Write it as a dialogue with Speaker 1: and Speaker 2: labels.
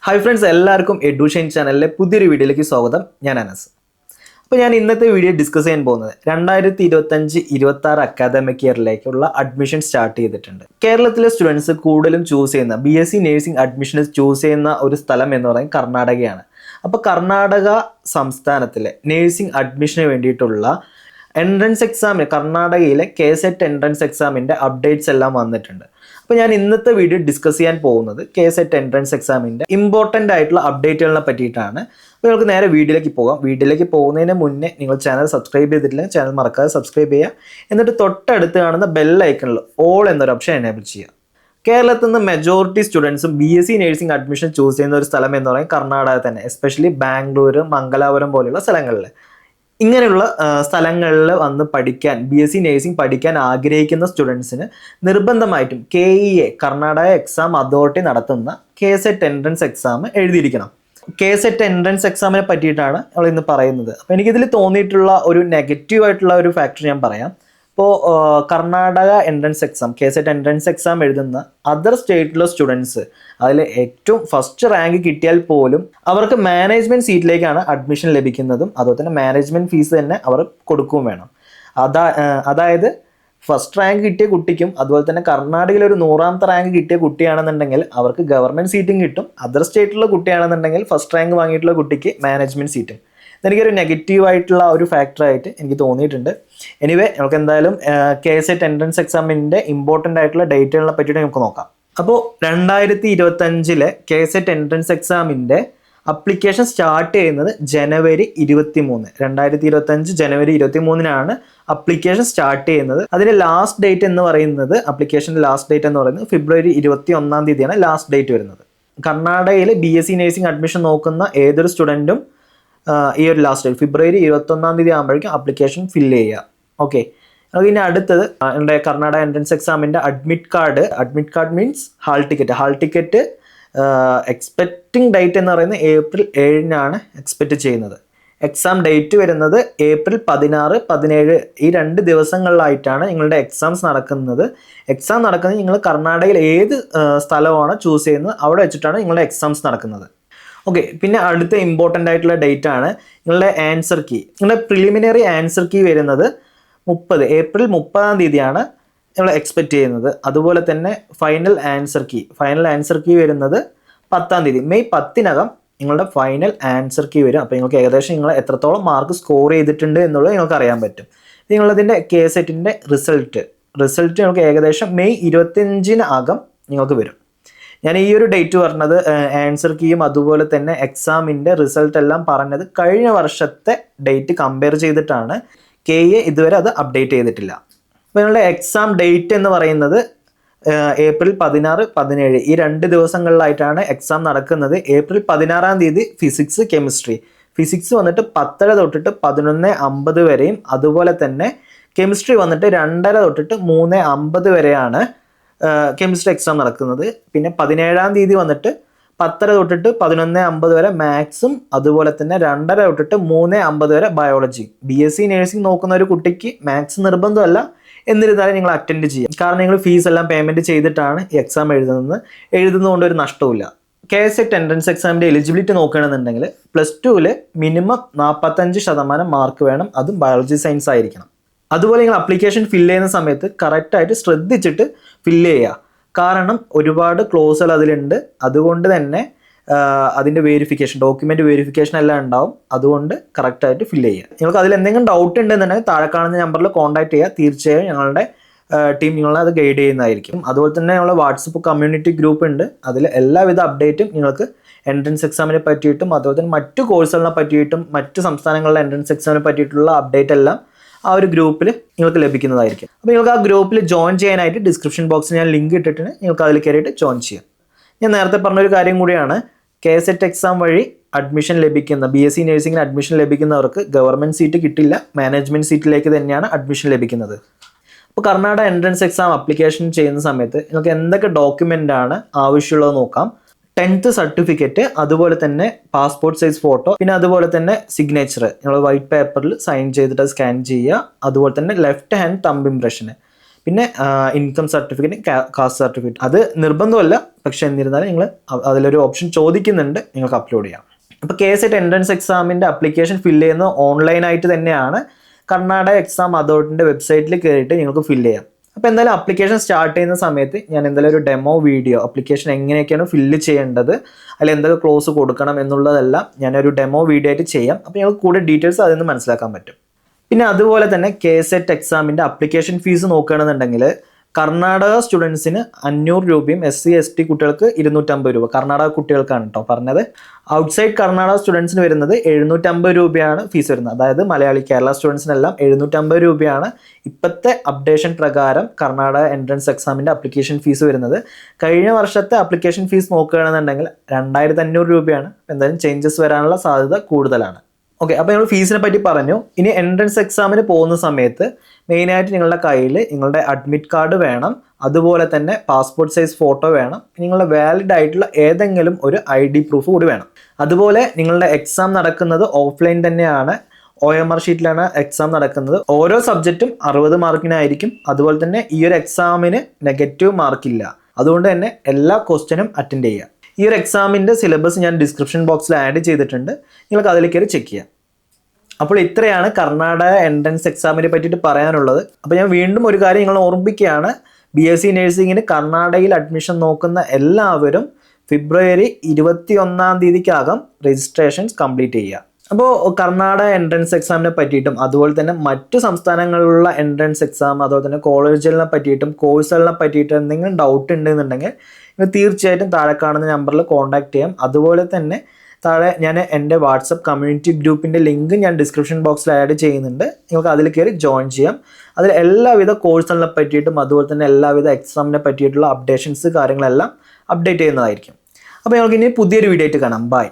Speaker 1: Hi friends, എല്ലാവർക്കും എഡ്യൂഷൻ ചാനലിലെ പുതിയൊരു വീഡിയോയിലേക്ക് സ്വാഗതം. ഞാൻ അനസ്. അപ്പോൾ ഞാൻ ഇന്നത്തെ വീഡിയോ ഡിസ്കസ് ചെയ്യാൻ പോകുന്നത് 2025-26 അക്കാദമിക് ഇയറിലേക്കുള്ള അഡ്മിഷൻ സ്റ്റാർട്ട് ചെയ്തിട്ടുണ്ട്. കേരളത്തിലെ സ്റ്റുഡൻസ് കൂടുതലും ചൂസ് ചെയ്യുന്ന BSc നേഴ്സിംഗ് അഡ്മിഷൻ ചൂസ് ചെയ്യുന്ന ഒരു സ്ഥലം എന്ന് പറയുന്നത് കർണാടകയാണ്. അപ്പോൾ കർണാടക സംസ്ഥാനത്തിലെ നേഴ്സിംഗ് അഡ്മിഷന് വേണ്ടിയിട്ടുള്ള എൻട്രൻസ് എക്സാമിന് കർണാടകയിലെ KSET എൻട്രൻസ് എക്സാമിൻ്റെ അപ്ഡേറ്റ്സ് എല്ലാം വന്നിട്ടുണ്ട്. അപ്പോൾ ഞാൻ ഇന്നത്തെ വീഡിയോ ഡിസ്കസ് ചെയ്യാൻ പോകുന്നത് KSET എൻട്രൻസ് എക്സാമിൻ്റെ ഇമ്പോർട്ടൻ്റ് ആയിട്ടുള്ള അപ്ഡേറ്റുകളെ പറ്റിയിട്ടാണ്. അപ്പോൾ നമുക്ക് നേരെ വീഡിയോയിലേക്ക് പോകാം. വീഡിയോയിലേക്ക് പോകുന്നതിന് മുന്നേ നിങ്ങൾ ചാനൽ സബ്സ്ക്രൈബ് ചെയ്തിട്ടില്ല, ചാനൽ മറക്കാതെ സബ്സ്ക്രൈബ് ചെയ്യുക. എന്നിട്ട് തൊട്ടടുത്ത് കാണുന്ന ബെൽ ഐക്കണിൽ ഓൾ എന്നൊരു ഓപ്ഷൻ എനേബിൾ ചെയ്യുക. കേരളത്തിൽ നിന്ന് മെജോറിറ്റി സ്റ്റുഡൻസും BSc നേഴ്സിംഗ് അഡ്മിഷൻ ചൂസ് ചെയ്യുന്ന ഒരു സ്ഥലം എന്ന് പറയുന്നത് കർണാടക തന്നെ, എസ്പെഷ്യലി ബാംഗ്ലൂർ, മംഗലാപുരം പോലെയുള്ള സ്ഥലങ്ങളിൽ. ഇങ്ങനെയുള്ള സ്ഥലങ്ങളിൽ വന്ന് പഠിക്കാൻ BSc നേഴ്സിംഗ് പഠിക്കാൻ ആഗ്രഹിക്കുന്ന സ്റ്റുഡൻസിന് നിർബന്ധമായിട്ടും KEA കർണാടക എക്സാം അതോറിറ്റി നടത്തുന്ന KSET എൻട്രൻസ് എക്സാം എഴുതിയിരിക്കണം. KSET എൻട്രൻസ് എക്സാമിനെ പറ്റിയിട്ടാണ് നമ്മൾ ഇന്ന് പറയുന്നത്. അപ്പോൾ എനിക്കിതിൽ തോന്നിയിട്ടുള്ള ഒരു നെഗറ്റീവായിട്ടുള്ള ഒരു ഫാക്ടർ ഞാൻ പറയാം. ഇപ്പോൾ Karnataka entrance exam KSET entrance exam എഴുതുന്ന അതർ സ്റ്റേറ്റിലെ സ്റ്റുഡൻസ് അതിൽ ഏറ്റവും ഫസ്റ്റ് റാങ്ക് കിട്ടിയാൽ പോലും അവർക്ക് മാനേജ്മെൻറ്റ് സീറ്റിലേക്കാണ് അഡ്മിഷൻ ലഭിക്കുന്നതും അതുപോലെ തന്നെ മാനേജ്മെൻറ്റ് ഫീസ് തന്നെ അവർ കൊടുക്കുകയും വേണം. അതായത് ഫസ്റ്റ് റാങ്ക് കിട്ടിയ കുട്ടിക്കും അതുപോലെ തന്നെ കർണാടകയിൽ ഒരു 100ാമത്തെ റാങ്ക് കിട്ടിയ കുട്ടിയാണെന്നുണ്ടെങ്കിൽ അവർക്ക് ഗവൺമെൻറ് സീറ്റും കിട്ടും. അതർ സ്റ്റേറ്റിലുള്ള കുട്ടിയാണെന്നുണ്ടെങ്കിൽ ഫസ്റ്റ് റാങ്ക് വാങ്ങിയിട്ടുള്ള കുട്ടിക്ക് മാനേജ്മെൻറ്റ് സീറ്റും. എനിക്കൊരു നെഗറ്റീവായിട്ടുള്ള ഒരു ഫാക്ടറായിട്ട് എനിക്ക് തോന്നിയിട്ടുണ്ട്. എനിവേ നമുക്ക് എന്തായാലും KSET എൻട്രൻസ് എക്സാമിൻ്റെ ഇമ്പോർട്ടൻ്റ് ആയിട്ടുള്ള ഡേറ്റുകളെ പറ്റിയിട്ട് നമുക്ക് നോക്കാം. അപ്പോൾ 2025 KSET എൻട്രൻസ് എക്സാമിൻ്റെ അപ്ലിക്കേഷൻ സ്റ്റാർട്ട് ചെയ്യുന്നത് ജനുവരി 23. 2025 ജനുവരി 23 അപ്ലിക്കേഷൻ സ്റ്റാർട്ട് ചെയ്യുന്നത്. അതിൻ്റെ ലാസ്റ്റ് ഡേറ്റ് എന്ന് പറയുന്നത് അപ്ലിക്കേഷൻ്റെ ലാസ്റ്റ് ഡേറ്റ് എന്ന് പറയുന്നത് ഫെബ്രുവരി 21 ലാസ്റ്റ് ഡേറ്റ് വരുന്നത്. കർണാടകയിൽ BSc നേഴ്സിംഗ് അഡ്മിഷൻ നോക്കുന്ന ഏതൊരു സ്റ്റുഡൻറ്റും ഈ ഒരു ലാസ്റ്റ് ഡേറ്റ് ഫെബ്രുവരി 21 ആകുമ്പോഴേക്കും അപ്ലിക്കേഷൻ ഫില്ല് ചെയ്യുക. ഓക്കെ, നമുക്ക് ഇനി അടുത്തത് എൻ്റെ കർണാടക എൻട്രൻസ് എക്സാമിൻ്റെ admit card means hall ticket expecting date എന്ന് പറയുന്നത് ഏപ്രിൽ 7 എക്സ്പെക്റ്റ് ചെയ്യുന്നത്. എക്സാം ഡേറ്റ് വരുന്നത് ഏപ്രിൽ 16, 17 ഈ 2 ദിവസങ്ങളിലായിട്ടാണ് നിങ്ങളുടെ എക്സാംസ് നടക്കുന്നത്. എക്സാം നടക്കുന്നത് നിങ്ങൾ കർണാടകയിൽ ഏത് സ്ഥലമാണ് ചൂസ് ചെയ്യുന്നത് അവിടെ വെച്ചിട്ടാണ് നിങ്ങളുടെ എക്സാംസ് നടക്കുന്നത്. ഓക്കെ, പിന്നെ അടുത്ത ഇമ്പോർട്ടൻ്റ് ആയിട്ടുള്ള ഡേറ്റ് ആണ് നിങ്ങളുടെ ആൻസർ കീ. നിങ്ങളുടെ പ്രിലിമിനറി ആൻസർ കീ വരുന്നത് ഏപ്രിൽ 30 നിങ്ങൾ എക്സ്പെക്റ്റ് ചെയ്യുന്നത്. അതുപോലെ തന്നെ ഫൈനൽ ആൻസർ കീ വരുന്നത് 10 മെയ് 10 നിങ്ങളുടെ ഫൈനൽ ആൻസർ കീ വരും. അപ്പോൾ നിങ്ങൾക്ക് ഏകദേശം നിങ്ങൾ എത്രത്തോളം മാർക്ക് സ്കോർ ചെയ്തിട്ടുണ്ട് എന്നുള്ളത് നിങ്ങൾക്ക് അറിയാൻ പറ്റും. നിങ്ങളതിൻ്റെ KSETൻ്റെ റിസൾട്ട് നിങ്ങൾക്ക് ഏകദേശം മെയ് 25 നിങ്ങൾക്ക് വരും. ഞാൻ ഈ ഒരു ഡേറ്റ് പറഞ്ഞത് ആൻസർ കീയും അതുപോലെ തന്നെ എക്സാമിൻ്റെ റിസൾട്ട് എല്ലാം പറഞ്ഞത് കഴിഞ്ഞ വർഷത്തെ ഡേറ്റ് കമ്പയർ ചെയ്തിട്ടാണ്. KEA ഇതുവരെ അത് അപ്ഡേറ്റ് ചെയ്തിട്ടില്ല. അപ്പോൾ നിങ്ങളുടെ എക്സാം ഡേറ്റ് എന്ന് പറയുന്നത് ഏപ്രിൽ 16, 17 ഈ 2 ദിവസങ്ങളിലായിട്ടാണ് എക്സാം നടക്കുന്നത്. ഏപ്രിൽ 16 ഫിസിക്സ്, ഫിസിക്സ് വന്നിട്ട് 10:30 തൊട്ടിട്ട് 11:50 വരെയും അതുപോലെ തന്നെ കെമിസ്ട്രി വന്നിട്ട് 2:30 തൊട്ടിട്ട് 3:50 വരെയാണ് കെമിസ്ട്രി എക്സാം നടക്കുന്നത്. പിന്നെ 17 വന്നിട്ട് 10:30 തൊട്ടിട്ട് 11:50 വരെ മാത്സും അതുപോലെ തന്നെ 2:30 തൊട്ടിട്ട് 3:50 വരെ ബയോളജി. BSc നേഴ്സിംഗ് നോക്കുന്ന ഒരു കുട്ടിക്ക് മാത്സ് നിർബന്ധമല്ല, എന്നിരുന്നാലും നിങ്ങൾ അറ്റൻഡ് ചെയ്യാം. കാരണം നിങ്ങൾ ഫീസ് എല്ലാം പേയ്മെൻറ്റ് ചെയ്തിട്ടാണ് ഈ എക്സാം എഴുതുന്നതുകൊണ്ട് ഒരു നഷ്ടവുമില്ല. KSET എൻട്രൻസ് എക്സാമിൻ്റെ എലിജിബിലിറ്റി നോക്കുകയാണെന്നുണ്ടെങ്കിൽ +2 മിനിമം 45% മാർക്ക് വേണം, അതും ബയോളജി സയൻസ് ആയിരിക്കണം. അതുപോലെ നിങ്ങൾ അപ്ലിക്കേഷൻ ഫില്ല് ചെയ്യുന്ന സമയത്ത് കറക്റ്റായിട്ട് ശ്രദ്ധിച്ചിട്ട് ഫില്ല് ചെയ്യുക. കാരണം ഒരുപാട് ക്ലോസുകൾ അതിലുണ്ട്. അതുകൊണ്ട് തന്നെ അതിൻ്റെ ഡോക്യുമെൻ്റ് വെരിഫിക്കേഷൻ എല്ലാം ഉണ്ടാവും. അതുകൊണ്ട് കറക്റ്റായിട്ട് ഫില്ല് ചെയ്യുക. നിങ്ങൾക്ക് അതിൽ എന്തെങ്കിലും ഡൗട്ട് ഉണ്ടെന്നുണ്ടെങ്കിൽ താഴെ കാണുന്ന നമ്പറിൽ കോൺടാക്ട് ചെയ്യുക. തീർച്ചയായും ഞങ്ങളുടെ ടീം നിങ്ങളെ അത് ഗൈഡ് ചെയ്യുന്നതായിരിക്കും. അതുപോലെ തന്നെ ഞങ്ങളുടെ വാട്സപ്പ് കമ്മ്യൂണിറ്റി ഗ്രൂപ്പ് ഉണ്ട്. അതിൽ എല്ലാവിധ അപ്ഡേറ്റും നിങ്ങൾക്ക് എൻട്രൻസ് എക്സാമിനെ പറ്റിയിട്ടും അതുപോലെ തന്നെ മറ്റു കോഴ്സുകളെ പറ്റിയിട്ടും മറ്റ് സംസ്ഥാനങ്ങളിലെ എൻട്രൻസ് എക്സാമിനെ പറ്റിയിട്ടുള്ള അപ്ഡേറ്റ് എല്ലാം ആ ഒരു ഗ്രൂപ്പിൽ നിങ്ങൾക്ക് ലഭിക്കുന്നതായിരിക്കും. അപ്പോൾ നിങ്ങൾക്ക് ആ ഗ്രൂപ്പിൽ ജോയിൻ ചെയ്യാനായിട്ട് ഡിസ്ക്രിപ്ഷൻ ബോക്സിൽ ഞാൻ ലിങ്ക് ഇട്ടിട്ട് നിങ്ങൾക്ക് അതിൽ കയറിയിട്ട് ജോയിൻ ചെയ്യാം. ഞാൻ നേരത്തെ പറഞ്ഞൊരു കാര്യം കൂടിയാണ്, KSET എക്സാം വഴി അഡ്മിഷൻ ലഭിക്കുന്ന BSc നേഴ്സിംഗിന് അഡ്മിഷൻ ലഭിക്കുന്നവർക്ക് ഗവൺമെൻറ് സീറ്റ് കിട്ടില്ല, മാനേജ്മെൻറ്റ് സീറ്റിലേക്ക് തന്നെയാണ് അഡ്മിഷൻ ലഭിക്കുന്നത്. അപ്പോൾ കർണാടക എൻട്രൻസ് എക്സാം അപ്ലിക്കേഷൻ ചെയ്യുന്ന സമയത്ത് നിങ്ങൾക്ക് എന്തൊക്കെ ഡോക്യുമെൻ്റ് ആണ് ആവശ്യമുള്ളത് നോക്കാം. 10th സർട്ടിഫിക്കറ്റ്, അതുപോലെ തന്നെ പാസ്പോർട്ട് സൈസ് ഫോട്ടോ, പിന്നെ അതുപോലെ തന്നെ സിഗ്നേച്ചർ നിങ്ങൾ വൈറ്റ് പേപ്പറിൽ സൈൻ ചെയ്തിട്ട് സ്കാൻ ചെയ്യുക. അതുപോലെ തന്നെ ലെഫ്റ്റ് ഹാൻഡ് തമ്പ് ഇംപ്രഷന്, പിന്നെ ഇൻകം സർട്ടിഫിക്കറ്റ്, കാസ്റ്റ് സർട്ടിഫിക്കറ്റ്. അത് നിർബന്ധമല്ല, പക്ഷേ എന്നിരുന്നാലും നിങ്ങൾ അതിലൊരു ഓപ്ഷൻ ചോദിക്കുന്നുണ്ട്, നിങ്ങൾക്ക് അപ്ലോഡ് ചെയ്യാം. അപ്പോൾ KSET എൻട്രൻസ് എക്സാമിൻ്റെ അപ്ലിക്കേഷൻ ഫില്ല് ചെയ്യുന്നത് ഓൺലൈനായിട്ട് തന്നെയാണ്. കർണാടക എക്സാം അതോറിറ്റിൻ്റെ വെബ്സൈറ്റിൽ കയറിയിട്ട് നിങ്ങൾക്ക് ഫില്ല് ചെയ്യാം. അപ്പോൾ എന്തായാലും അപ്ലിക്കേഷൻ സ്റ്റാർട്ട് ചെയ്യുന്ന സമയത്ത് ഞാൻ എന്തായാലും ഒരു ഡെമോ വീഡിയോ അപ്ലിക്കേഷൻ എങ്ങനെയൊക്കെയാണ് ഫില്ല് ചെയ്യേണ്ടത്, അതിൽ എന്തൊക്കെ ക്ലോസ് കൊടുക്കണം എന്നുള്ളതെല്ലാം ഞാനൊരു ഡെമോ വീഡിയോ ആയിട്ട് ചെയ്യാം. അപ്പോൾ ഞങ്ങൾക്ക് കൂടുതൽ ഡീറ്റെയിൽസ് അതിൽ നിന്ന് മനസ്സിലാക്കാൻ പറ്റും. പിന്നെ അതുപോലെ തന്നെ KSET എക്സാമിൻ്റെ അപ്ലിക്കേഷൻ ഫീസ് നോക്കുകയാണെന്നുണ്ടെങ്കിൽ കർണാടക സ്റ്റുഡൻസിന് 500 രൂപയും SC ST കുട്ടികൾക്ക് 250 രൂപ. കർണാടക കുട്ടികൾക്കാണ് കേട്ടോ പറഞ്ഞത്. ഔട്ട്സൈഡ് കർണാടക സ്റ്റുഡൻസിന് വരുന്നത് 750 രൂപയാണ് ഫീസ് വരുന്നത്. അതായത് മലയാളി കേരള സ്റ്റുഡൻസിനെല്ലാം 750 രൂപയാണ് ഇപ്പോഴത്തെ അപ്ഡേഷൻ പ്രകാരം കർണാടക എൻട്രൻസ് എക്സാമിൻ്റെ അപ്ലിക്കേഷൻ ഫീസ് വരുന്നത്. കഴിഞ്ഞ വർഷത്തെ അപ്ലിക്കേഷൻ ഫീസ് നോക്കുകയാണെന്നുണ്ടെങ്കിൽ 2500 രൂപയാണ്. എന്തായാലും ചേഞ്ചസ് വരാനുള്ള സാധ്യത കൂടുതലാണ്. ഓക്കെ, അപ്പോൾ ഞങ്ങൾ ഫീസിനെ പറ്റി പറഞ്ഞു. ഇനി എൻട്രൻസ് എക്സാമിന് പോകുന്ന സമയത്ത് മെയിനായിട്ട് നിങ്ങളുടെ കയ്യിൽ നിങ്ങളുടെ അഡ്മിറ്റ് കാർഡ് വേണം, അതുപോലെ തന്നെ പാസ്പോർട്ട് സൈസ് ഫോട്ടോ വേണം, നിങ്ങളുടെ വാലിഡ് ആയിട്ടുള്ള ഏതെങ്കിലും ഒരു ID പ്രൂഫ് കൂടി വേണം. അതുപോലെ നിങ്ങളുടെ എക്സാം നടക്കുന്നത് ഓഫ്ലൈൻ തന്നെയാണ്. OMR ഷീറ്റിലാണ് എക്സാം നടക്കുന്നത്. ഓരോ സബ്ജക്റ്റും 60 മാർക്കിനായിരിക്കും. അതുപോലെ തന്നെ ഈ ഒരു എക്സാമിന് നെഗറ്റീവ് മാർക്കില്ല. അതുകൊണ്ട് തന്നെ എല്ലാ ക്വസ്റ്റ്യനും അറ്റൻഡ് ചെയ്യുക. ഈ ഒരു എക്സാമിൻ്റെ സിലബസ് ഞാൻ ഡിസ്ക്രിപ്ഷൻ ബോക്സിൽ ആഡ് ചെയ്തിട്ടുണ്ട്, നിങ്ങൾക്ക് അതിൽ കയറി ചെക്ക് ചെയ്യാം. അപ്പോൾ ഇത്രയാണ് കർണാടക എൻട്രൻസ് എക്സാമിനെ പറ്റിയിട്ട് പറയാനുള്ളത്. അപ്പോൾ ഞാൻ വീണ്ടും ഒരു കാര്യം നിങ്ങൾ ഓർമ്മിപ്പിക്കുകയാണ്, BSc നഴ്സിംഗിന് കർണാടകയിൽ അഡ്മിഷൻ നോക്കുന്ന എല്ലാവരും ഫെബ്രുവരി 21-ാം തീയതിക്കകം രജിസ്ട്രേഷൻസ് കംപ്ലീറ്റ് ചെയ്യുക. അപ്പോൾ കർണാടക എൻട്രൻസ് എക്സാമിനെ പറ്റിയിട്ടും അതുപോലെ തന്നെ മറ്റു സംസ്ഥാനങ്ങളിലുള്ള എൻട്രൻസ് എക്സാം അതുപോലെ തന്നെ കോളേജുകളെ പറ്റിയിട്ടും കോഴ്സുകളെ പറ്റിയിട്ടും എന്തെങ്കിലും ഡൗട്ട് ഉണ്ടെന്നുണ്ടെങ്കിൽ നിങ്ങൾ തീർച്ചയായിട്ടും താഴെ കാണുന്ന നമ്പറിൽ കോൺടാക്ട് ചെയ്യാം. അതുപോലെ തന്നെ താഴെ ഞാൻ എൻ്റെ വാട്സപ്പ് കമ്മ്യൂണിറ്റി ഗ്രൂപ്പിൻ്റെ ലിങ്ക് ഞാൻ ഡിസ്ക്രിപ്ഷൻ ബോക്സിൽ ആഡ് ചെയ്യുന്നുണ്ട്, നിങ്ങൾക്ക് അതിൽ കയറി ജോയിൻ ചെയ്യാം. അതിൽ എല്ലാവിധ കോഴ്സുകളെ പറ്റിയിട്ടും അതുപോലെ തന്നെ എല്ലാവിധ എക്സാമിനെ പറ്റിയിട്ടുള്ള അപ്ഡേഷൻസ് കാര്യങ്ങളെല്ലാം അപ്ഡേറ്റ് ചെയ്യുന്നതായിരിക്കും. അപ്പോൾ ഞങ്ങൾക്ക് ഇനി പുതിയൊരു വീഡിയോ ആയിട്ട് കാണാം. ബൈ.